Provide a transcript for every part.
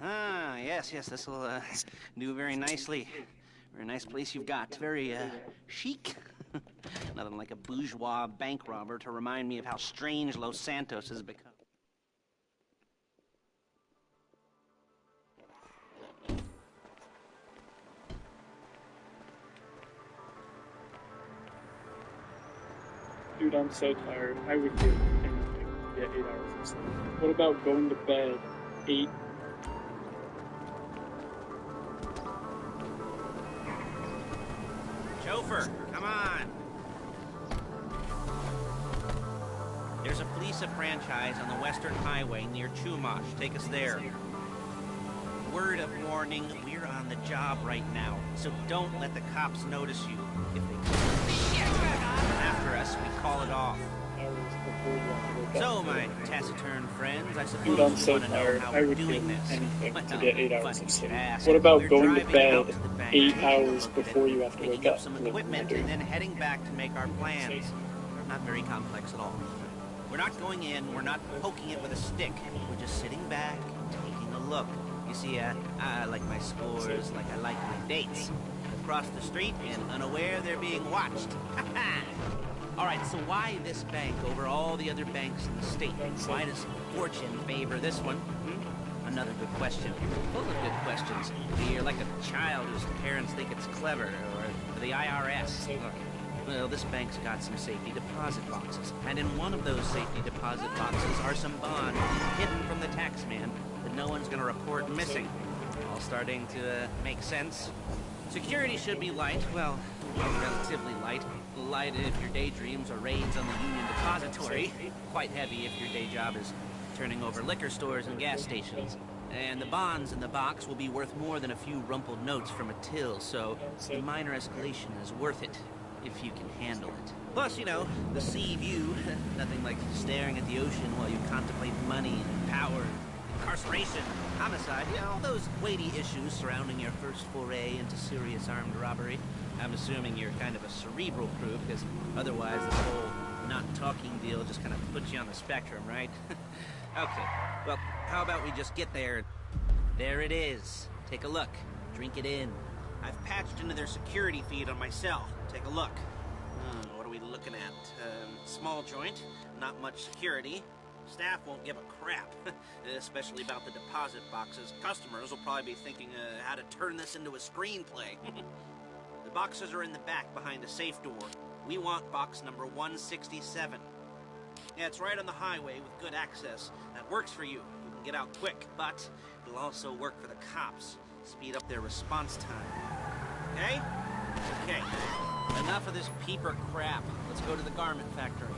Ah, yes, this will do very nicely. Very nice place you've got. Very chic. Nothing like a bourgeois bank robber to remind me of how strange Los Santos has become. Dude, I'm so tired. I would give anything to get 8 hours of sleep. What about going to bed 8? Chauffeur, come on! There's a Fleeca franchise on the Western Highway near Chumash. Take us there. Word of warning, we're on the job right now, so don't let the cops notice you. If they come after us, we call it off. So, my taciturn friends, I suppose Dude, I'm you so want to know tired. how I we're would give doing this. anything Well, to get 8 hours funny of you sleep. should ask. What about We're going to driving out bed to the bank, 8 taking a hours look at before it, you have to wake picking up up? some Live equipment, under. and then heading back to make our plans. Not very complex at all. We're not going in, we're not poking it with a stick. We're just sitting back and taking a look. You see, I like my scores like I like my dates. Across the street and unaware they're being watched. All right, so why this bank over all the other banks in the state? Why does fortune favor this one? Another good question. Full of good questions. You're like a child whose parents think it's clever, or the IRS. Look, well, this bank's got some safety deposit boxes, and in one of those safety deposit boxes are some bonds hidden from the tax man that no one's gonna report missing. All starting to make sense. Security should be light, well, relatively light. Light if your daydreams are raids on the Union Depository. Quite heavy if your day job is turning over liquor stores and gas stations. And the bonds in the box will be worth more than a few rumpled notes from a till, so the minor escalation is worth it, if you can handle it. Plus, you know, the sea view. Nothing like staring at the ocean while you contemplate money and power, incarceration, homicide, you know, all those weighty issues surrounding your first foray into serious armed robbery. I'm assuming you're kind of a cerebral crew, because otherwise this whole not talking deal just kind of puts you on the spectrum, right? Okay, well, how about we just get there? There it is. Take a look. Drink it in. I've patched into their security feed on my cell. Take a look. What are we looking at? Small joint, not much security. Staff won't give a crap, especially about the deposit boxes. Customers will probably be thinking how to turn this into a screenplay. The boxes are in the back behind a safe door. We want box number 167. Yeah, it's right on the highway with good access. That works for you. You can get out quick, but it'll also work for the cops. Speed up their response time. Okay? Okay. Enough of this peeper crap. Let's go to the garment factory.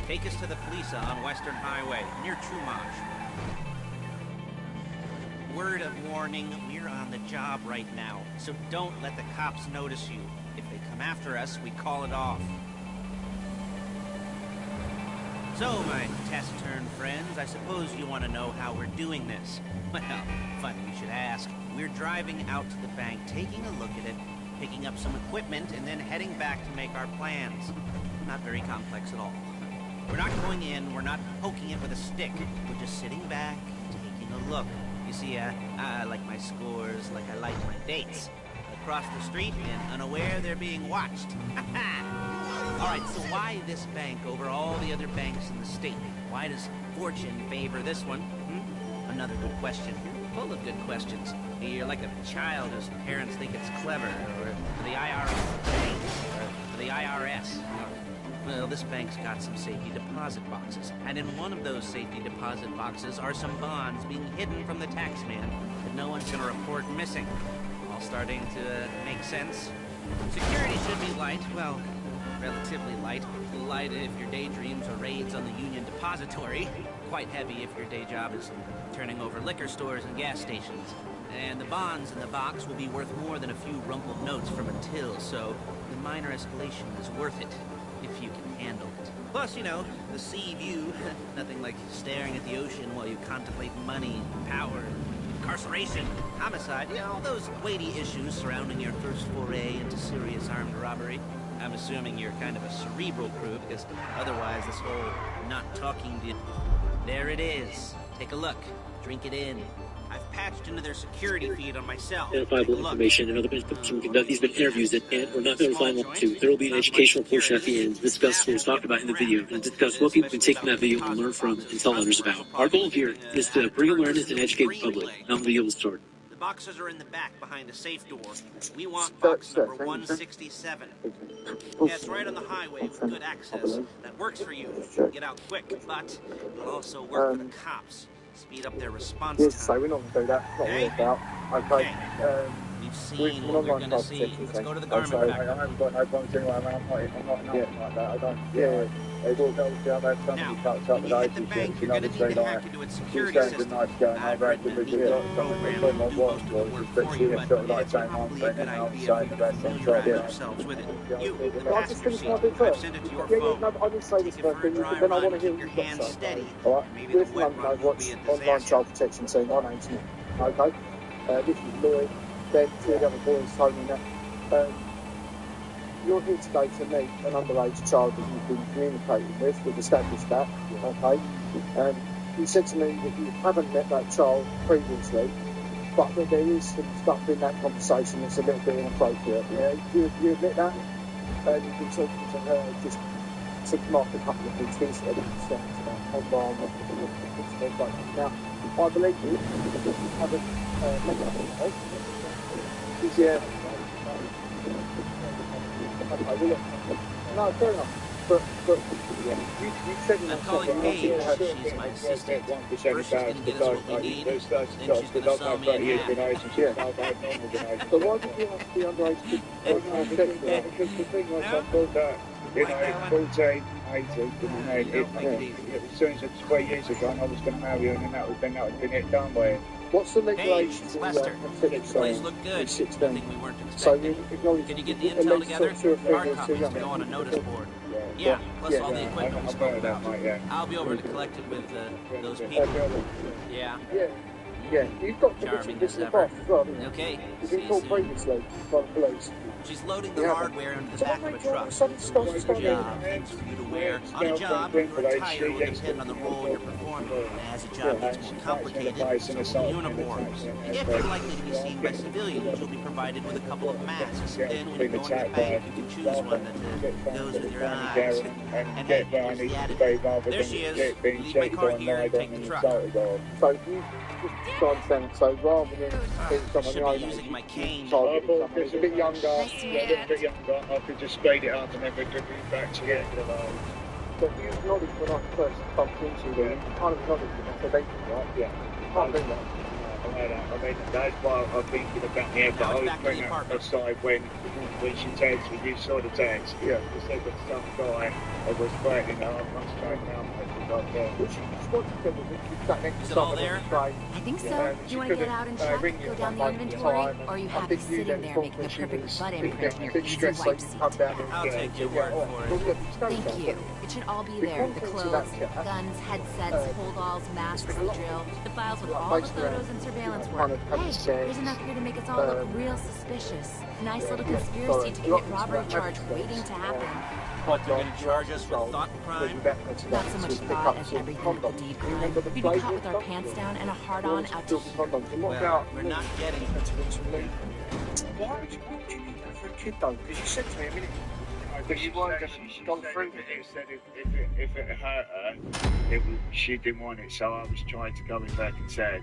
Take us to the police on Western Highway, near Chumash. Word of warning, we're on the job right now, so don't let the cops notice you. If they come after us, we call it off. So, my taciturn friends, I suppose you want to know how we're doing this. Well, funny you should ask. We're driving out to the bank, taking a look at it, picking up some equipment, and then heading back to make our plans. Not very complex at all. We're not going in, we're not poking it with a stick. We're just sitting back, taking a look. You see, I like my scores like I like my dates. Across the street and unaware they're being watched. Alright, so why this bank over all the other banks in the state? Why does fortune favor this one? Another good question. Full of good questions. You're like a child whose parents think it's clever, or the IRS, or the IRS. Well, this bank's got some safety deposit boxes, and in one of those safety deposit boxes are some bonds being hidden from the tax man that no one's gonna report missing. All starting to make sense. Security should be light, well, relatively light. Light if your daydreams are raids on the Union Depository. Quite heavy if your day job is turning over liquor stores and gas stations. And the bonds in the box will be worth more than a few rumpled notes from a till, so the minor escalation is worth it. If you can handle it. Plus, you know, the sea view. Nothing like staring at the ocean while you contemplate money, power, incarceration, homicide. You know, all those weighty issues surrounding your first foray into serious armed robbery. I'm assuming you're kind of a cerebral crew, because otherwise this whole not talking to... There it is. Take a look. Drink it in. I've patched into their security feed on my cell. Identifiable information and other benefits we conduct these interviews and we're not going to find one to. There will be an educational portion at the end to discuss what was talked about in the video and discuss what people can take from that video and learn from and tell others about. Our goal here is to bring awareness and educate the public. Now the video will start. The boxes are in the back behind a safe door. We want box number 167. Yeah, it's right on the highway with good access. That works for you. Get out quick, but it'll also work for the cops. Speed up their response time. So we're not going to do that. Not Okay. about. Okay. We've seen what we're going to see. Let's go to the garment I factory. haven't got no problem doing I'm not like that. I don't. Yeah. It's all obviously I've had somebody Now, cut up when with you hit the agency. bank, You you're know, going to it's need very to hack like. into its She's security going to system. nice going. I've I've written had a to legal do it. program Put my to do watch most of the work was, for but you, she but felt like it's saying one probably a thing good and I'm idea saying if the we rest. I'm familiarize trying. ourselves with it. Yeah. You, the Can I just passenger finish seat, my bit I've first? sent it to your Yeah, phone. no, I didn't say this Take it for first a thing, drive then I run, want to hear keep your what you've got hands to say. steady. Alright? Maybe We're the from wet London, run I've won't be watched a online disaster. child protection team. My name's Nick. Okay? This is Lloyd, Ben, two of the other boys, Tony, now. You're here today to meet an underage child that you've been communicating with. We've established that, okay? You said to me that you haven't met that child previously, but that there is some stuff in that conversation that's a little bit inappropriate. Yeah, you admit that? You've been talking to her just to mark a couple of things. Things that are stands about environment. Now, I believe you haven't met that child. Yeah. Okay, well, look, no, fair enough. But you said in I'm calling Paige. She's my assistant. First, she's going to get us what we need, then she's going to sell me in half. So why did you have to be underage to Because the thing was, I thought that, 14, 18, as soon as it's 3 years ago, and I was going to marry her, and then that would have been it done by it. what's the legal Paige, age it's to Lester. Philip The place saying? looked good. He's Nothing 16. we weren't So expecting. you acknowledge Can you get the at intel least together? two or three Hard years too copies young. to go on a notice board. Yeah, plus all the I equipment we I've spoke heard that, about. mate, yeah. I'll be over to collect it with those people. Yeah. Yeah, you've got permission Charming to as slip ever. off as well, haven't you? Okay. You've See been you caught soon. previously by the police. She's loading the Yeah. hardware into the So back what of a made you all truck. of a sudden start Job, studying? things for you to wear. On a job, your attire will depend on the role you're performing. As a job gets more complicated, so will uniforms. If you're likely to be seen by civilians, you'll be provided with a couple of masks. Then when you go into the bank, you can choose one that goes with your eyes. And hey, here's the attitude. There she is. Leave my car here and take the truck. So you just try and stand, so rather than being someone Should your own be age, using my cane. target someone who's a bit younger, Yeah, a little bit younger. I could just speed it up and then we'd be back to the end of the line. but you acknowledge when I first bumped into you, you kind of acknowledge it, that's a dating, right? Yeah. You can't do that. I mean, that's why I'm thinking about the end, but I was putting that aside when she texted me, you saw the text. Yeah. Because there was some guy that was threatening her, I'm straight down, Which you just wanted to do, you sat next Is to it all someone there? on the train. I think so. Yeah, You want to get out and check, ring you go down the from time to inventory, time, or are you and I happy think you sitting then there thought making a that she perfect was butt a imprint bit, in your bit easy stressed, so wipe you seat? come down and I'll take your word for it. Well, look, it's no Thank trouble. you. It should all be We there. come The into clothes, that chat. guns, headsets, holdalls, masks, been a the lot. drill, the files with Like, all the based around, photos and surveillance kind work. of having Hey, sex, there's enough here to make us all look real suspicious. Nice little conspiracy to commit robbery charge waiting to happen. What, they're going to charge us with thought crime? Not so much thought as everything but the deed crime. We'd be caught with our pants down and a hard-on out to Well, we're not getting... Why would you need that for a kid though? Because you said to me a minute ago that you weren't going to go through with It it. said if it hurt her, she didn't want it, so I was trying to go in back and said,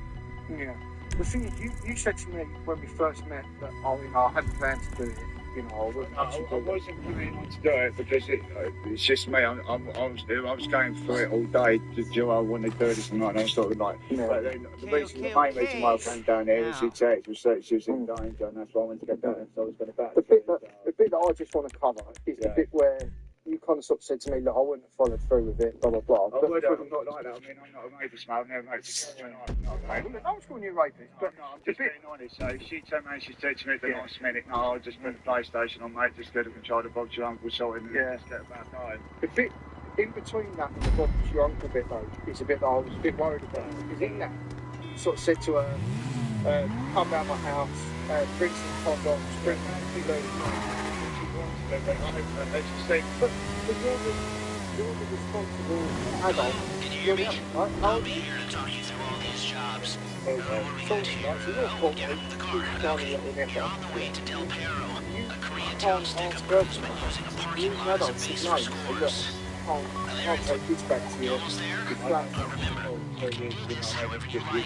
Yeah. The thing is, you said to me when we first met that, oh, you know, I hadn't planned to do it. You know, I wasn't actually I doing it. wasn't planning on to do it because it's just me. I was going through it all day. Do I want to do this and that? And I was sort of like, Yeah. but then the main reason why I came down there was she texted was that she was in danger, and that's why I wanted to get down. So I was going to back. The bit that I just want to cover is the bit where you kind of sort of said to me, look, I wouldn't have followed through with it, blah, blah, blah. I would have, I'm not like that. I mean, I'm not a rapist, mate. I've never raped a woman. I was calling you a rapist, but I'm just being honest. So she turned around, she said to me at the last minute, no, I'll just put the PlayStation on, mate, just let him try to box your uncle sorted and just get back home. the bit in between that and the box your uncle bit, though, is a bit that I was a bit worried about. Because in that, you sort of said to her, come round my house, bring some condoms, bring some food. But you're the responsible adult. Can you hear me? Right? I'll be here to talk you through all these jobs. What do we got here? Get out of the car now. You're on the way to Del Perro, a Koreatown stick-up group's been using a parking lot as a base for scores. I'll take this back to you. Almost there? Remember,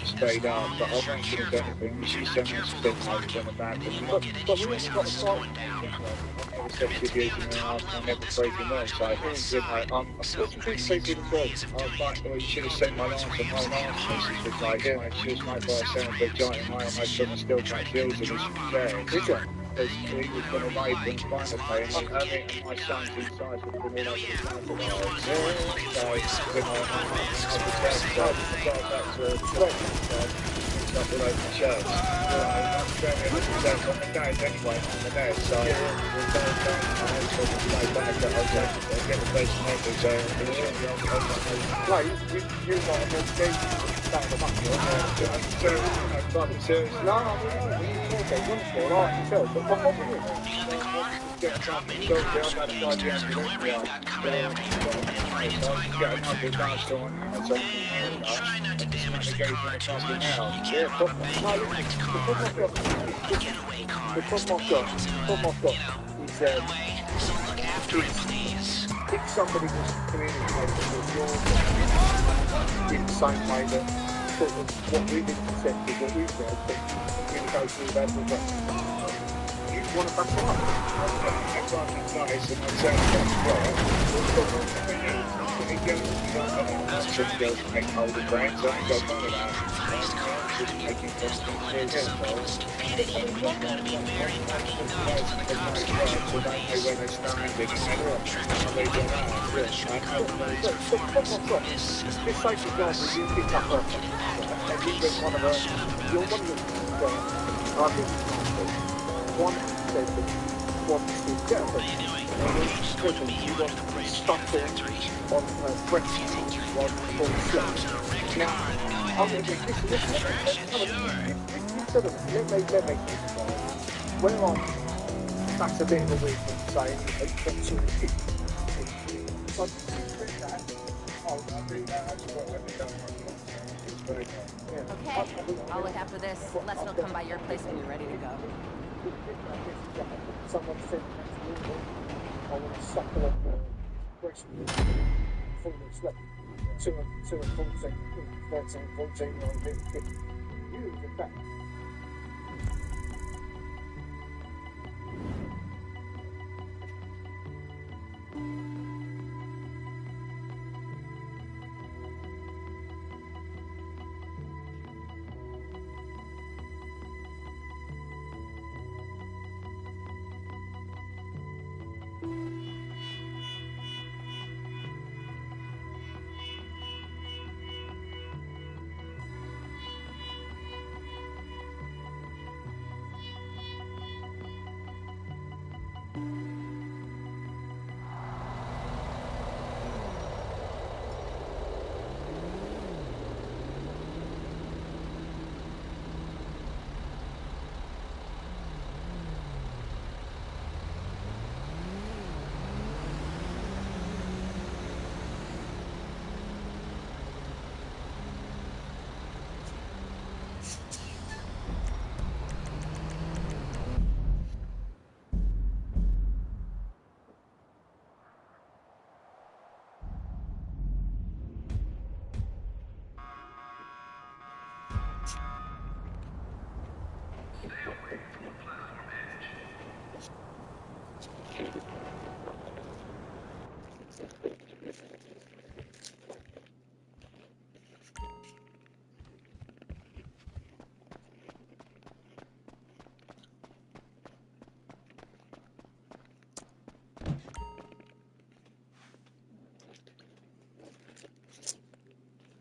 stayed up, but I wasn't going to do anything. She sent me some bits over the back. you won't get any choice how this is going down. I never said she'd be using her ass, I never breaking her, so I'm So pretty safe in the first. You should have seen my last and my last message was like, she was made by a sound of a giant male, and my son still got kills in his chair. Did you? Because he was going to rape and find a pain, and my son's inside would have been all over the place. So, up all over the church. I'm spending on the days anyway, on the net, so we're going to play back, but I'll get the best makers, so Right, you might have been that the money. seriously. No, I mean, okay, honestly, like yourself, but what was it? Be in the car. Drop any cars or gangsters or whoever you got coming after you, and right into my garbage factory. And try not to damage the car too much. You can't rob a bank in a wrecked car. A getaway car. The Just problem vehicles I've that got, are, is in a way. So look after it, please. if somebody was communicating with your in the same way that sort of what we've intercepted, what we've read, that communication with that was that you want to back it up. That's why I'm nice and I'm saying some girls make older brands, I ain't got none of that. Making Stupidity. We've got to be very fucking dumb to let the cops catch up with these. when they started it, This is Just say, for example, you pick up a one of you're one of the I think one said that wants to get a prison. He wants to be stuck on Brexit while full sleep. Now, I'm going to be, listen, let me where that's a bit of a weird thing to say, Okay, I'll look after this. Les will come by your place when you're ready to go. Someone said I want to suckle up breast full of sleep to a 14, 13, 14-year-old kid. You did that.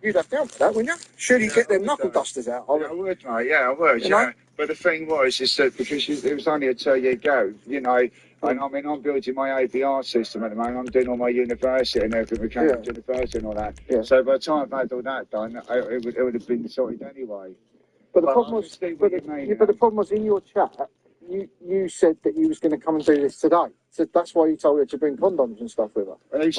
You'd have down for that, wouldn't you? Surely you get them knuckle dusters out. Yeah, I would, mate. Yeah, I would. Yeah. But the thing was, is that because it was only a 2-year go, and I mean, I'm building my ABR system at the moment. I'm doing all my university and everything, Cambridge University and all that. Yeah. So by the time I've had all that done, it would have been sorted anyway. But the problem was, the problem was in your chat, you said that you was going to come and do this today. So that's why you told her to bring condoms and stuff with her. If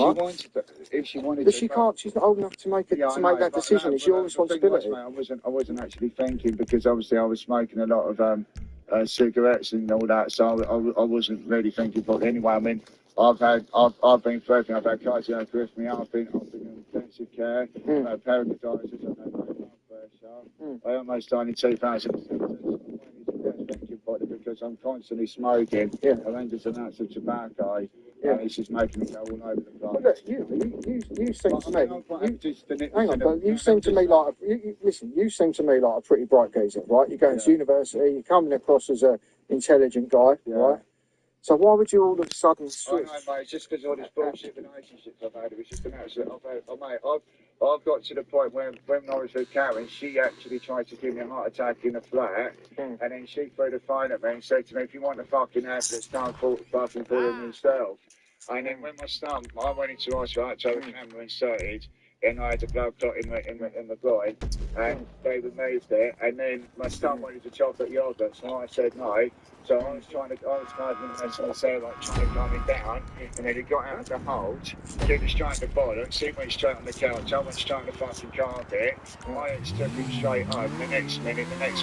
she wanted but she can't. She's not old enough to make that decision. It's your responsibility. Was, mate, I wasn't actually thinking because obviously I was smoking a lot of cigarettes and all that, so I wasn't really thinking about it anyway. I mean, I've been through everything. I've had cardiac arrhythmia. I've been in intensive care. Pericarditis. I've had high blood pressure. I almost died in 2016. Because I'm constantly smoking, and then just an ounce of tobacco, and it's just making me go all over the place. Well, look, you seem to me. Hang on, but you seem to me like you seem to me like a pretty bright geezer, right? You're going to university, you're coming across as an intelligent guy, right? So why would you all of a sudden switch? I know, mate, it's just because all this bullshit relationships I've had. It was just an absolute. I've got to the point where when I was with Karen, she actually tried to give me a heart attack in the flat, and then she threw the phone at me and said to me, "If you want the fucking ambulance, don't fucking call him yourself." And then when my stomach, I went into hospital, I had to have the camera inserted, and I had the blood clot in the groin, and they removed it, and then my son wanted a chocolate yogurt, so I said no. So I was kind of as I say, like trying to calm him down, and then he got out of the hold, did a straight to bollocks, he went straight on the couch, I went straight on the fucking carpet, I took him straight home. The next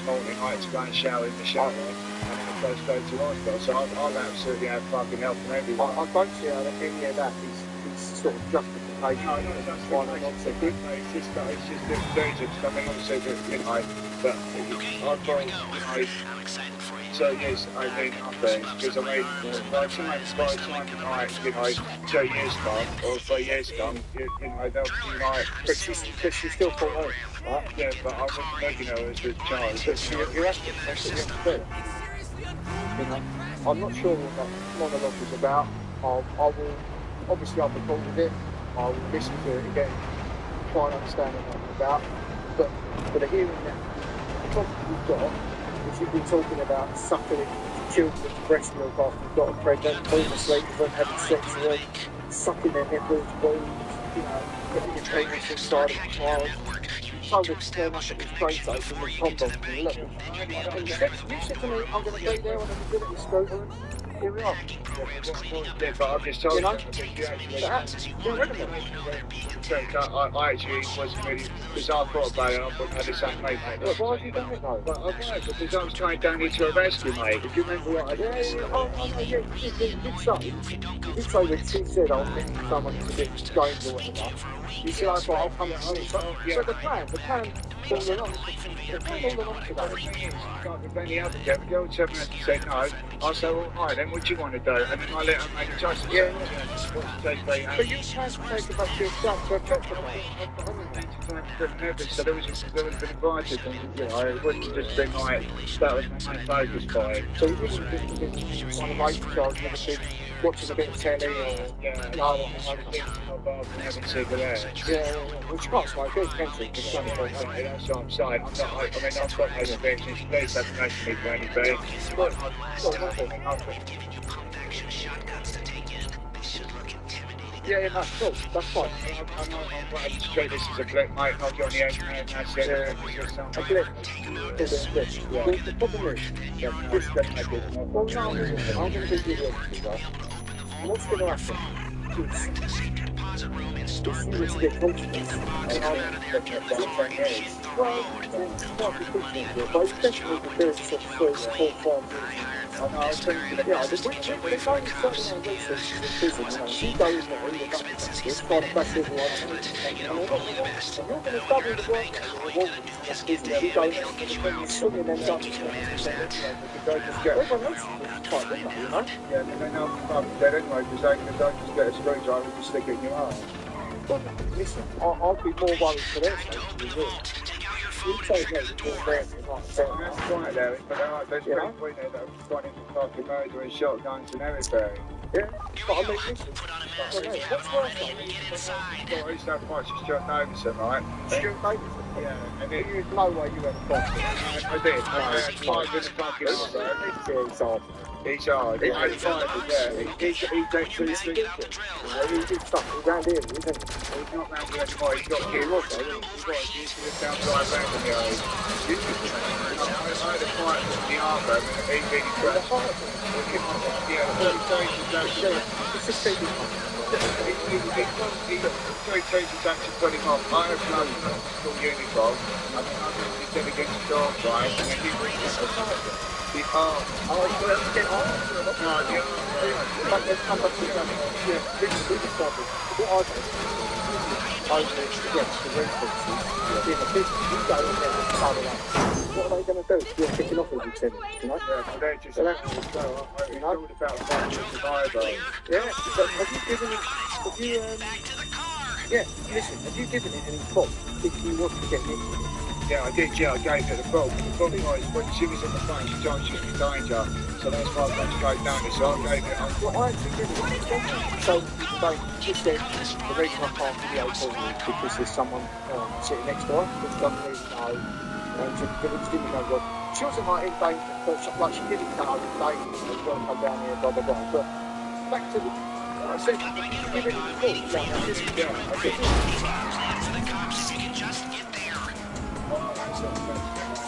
morning, I had to go and shower in the shower, and then I first go to hospital. So I've absolutely had fucking help from everyone. I don't see how any of that is sort of justification. No, that's why I'm not so good. It's just dangerous. I mean, obviously, but I've got, so yes, I mean nothing, because I mean, by the time 2 years come, or 3 years come, they'll be like... But she's still 14, right? Yeah, but I wouldn't make her as a child. You're asking, that's what you have to do. I'm not sure what that monologue is about. I will, obviously I've recorded it, I will listen to it again, try and understand what it's about, but the hearing that the problem we've got, which she's been talking about suckling children's breast milk after you've got them pregnant, falling asleep with them, having sex with them, sucking their nipples, boobs, you know, getting your penis inside of the child. Told her to turn up at this train station with condoms and look. And you said to me, I'm going to be there when I'm good at the scooter. Here we are. Yeah, but I'm just told You know? you actually... I actually wasn't really, because I thought about it, I thought I had the same mate. Look, why have you done it though? Well, I know, because I was trying down into a rescue, mate. If you remember what I did. You did say when she said I'll get someone to get James or whatever. You said, I thought I'll come at home. So the plan all along today. With any other girl turned around and said no. I said, well, alright, then what do you want to do? And then I let her make a choice. But you can take it back to yourself to a petrol. So there was been invited, and you know, it wouldn't just been like that was my main focus point. So you wouldn't just one of my child never been watching a bit of telly or having cigarettes. Yeah, which you can't smoke, can you? That's what I'm saying. I've got no objections. Please haven't asked me for anything. Yeah, that's cool. That's fine. I'm going to treat this as a blip, mate. I'll get on the end and that's it. A blip. The problem is, this is going to make it. Well, no, I'm going to be really honest with you. What's going to happen is you just get confidence. And I'm going to get well, it's not a good thing, but it's definitely the business of 3 or 4 years. I know, I was thinking that, yeah, there's only certain research in prison, you know, she goes there and you're nothing to this, trying to bash everyone, and you're going to double the work that's busy, you go there, and swinging them guns, everyone else is quite good, you know? Yeah, they know I'm dead anyway, because they can just get a screwdriver and just stick it in your arm. Well, listen, I'd be more worried for their safety than yours. You take me to there, that's right there, but there's people in there that are wanting to fucking murder and shotguns and everything. Yeah, but I mean, listen, what's worse though? I used to have fights with Stuart Davison, right? Stuart Davison? Yeah, and there's no way you had a fight. I did. I had 5 in the fucking yeah, he's hard. He's hard. I had 5, yeah. He's actually sleeping. He did stuff around here, isn't he? He's not round here anymore. He's got kids. He's got a downside round in the eyes. I had a fight with the armour and he really crashed. Yeah, the 30 days It's a secret. he 3 teachers actually put him off. I have no school uniform. I mean, I think he did against the dog, right? And then he brings it to the arm. Oh, he's going to get on? No, yeah. But let's come back to that. Yeah, this is something. What I do against the resources in the business, you go in there and start it up. What are they going to do? You're kicking off every 10 minutes, you know? Yeah, so they're just about fighting to survival. Yeah, but have you given it, yeah, listen, have you given it any thought if you want to get hit? Yeah, I did, I gave it a ball. But the problem was, when she was in the front, she tried to in danger. So that's why I went straight down it. So I gave it a well, I actually did it. So, just then, the reason I can't video call you is because there's someone sitting next to her that doesn't even know. She didn't know what. She wasn't like in danger, but she didn't know in danger. She was going to come down here, blah, blah, blah. But back to the. I said, give it a call. Yeah, I did.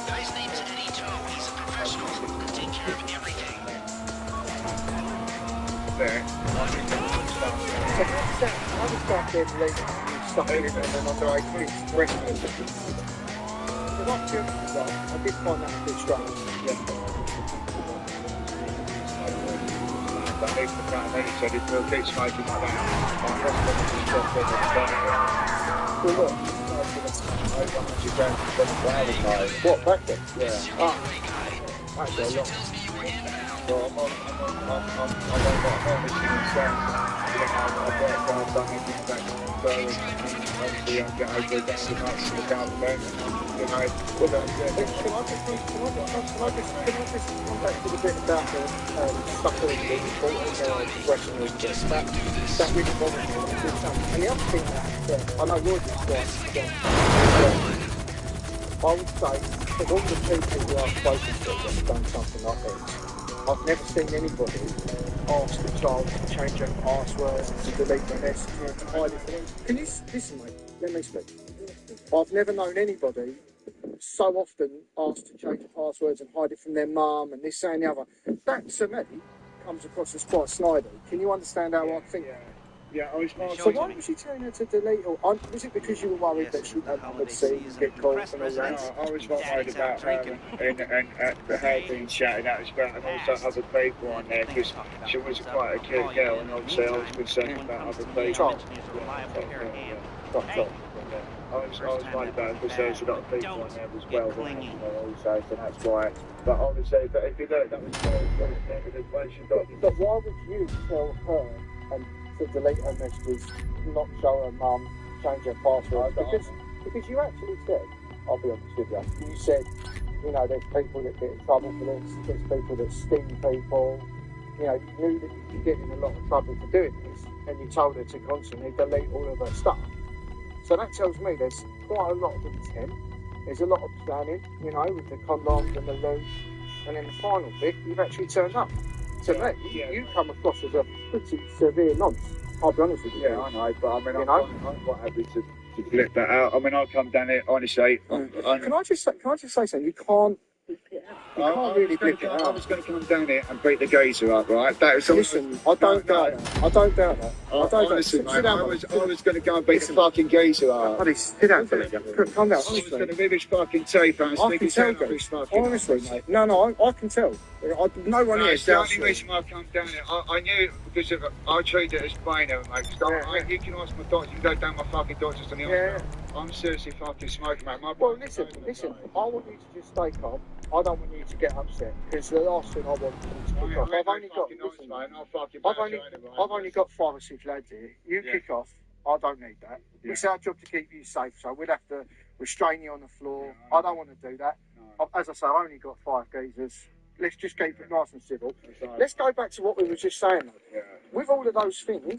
Guy's name's Eddie Toe. He's a professional. He'll take care of everything. there. I was back there late stuff in and then after I fixed breakfast. Because I feel I did find that a bit strange. That makes the fact that he said if we'll keep smoking like that, my husband will stop them and Well, look. What, back then? Yeah. Ah. That's a lot. Well, I'm listening and saying, I've done everything back on the phone, and obviously I'll get over it down the night to the government, you know, well, Can I just come back to the bit about the stuff that was important, progression and just that really bothers me. And the other thing that I know Roy was right, I would say of all the people who I've spoken to that have done something like this, I've never seen anybody ask the child to change their password, to delete their messages, to hide it from them. Can you listen, mate? Let me speak. I've never known anybody so often asked to change passwords and hide it from their mum and this, that and the other. That, to me, comes across as quite snidey. Can you understand how I think? Yeah, I was So why was she telling her to delete all? Was it because you were worried that she would see and get caught and all that? No, I was not worried about her and her being shouted at as well, and also other people on there, because she was quite a cute girl, and obviously I was concerned about other people. I was worried about it because there was a lot of people on there as well, also, so that's why. But obviously, if you look, that was But why would you tell her to delete her messages, not show her mum, change her password? Because you actually said, I'll be honest with you, you said, you know, there's people that get in trouble for this, there's people that sting people, you know, you knew that you could get in a lot of trouble for doing this, and you told her to constantly delete all of her stuff. So that tells me there's quite a lot of intent, there's a lot of planning, you know, with the condoms and the lube, and then the final bit, you've actually turned up. To me, you come across as a pretty severe nonce. I'll be honest with you. Yeah, I know, but I mean, I'm quite happy to flip that out. I mean, I'll come down here, honestly. Can I just say something? You can't really flip it out. I was going to come down here and beat the geezer up, right? That was Listen, I don't doubt that. I don't doubt that. Honestly, mate, I was going to go and beat the fucking geezer up. Buddy, sit down, calm down. I was going to rip his fucking teeth out and stick his head up his fucking... Honestly, mate. No, I can tell. No one here doubts the only reason why I come down here. I knew because I treat it as brainer, mate. You can ask my doctor, you can go down my fucking doctors on the hospital. I'm seriously fucking smoking, mate. Well, listen, I want you to just stay calm. I don't want you to get upset, because the last thing I want is to kick off. I've only got 5 or 6 lads here. You kick off, I don't need that. It's our job to keep you safe, so we'll have to restrain you on the floor. I don't want to do that. As I say, I've only got 5 geezers. Let's just keep it nice and civil. Let's go back to what we were just saying, though. With all of those things,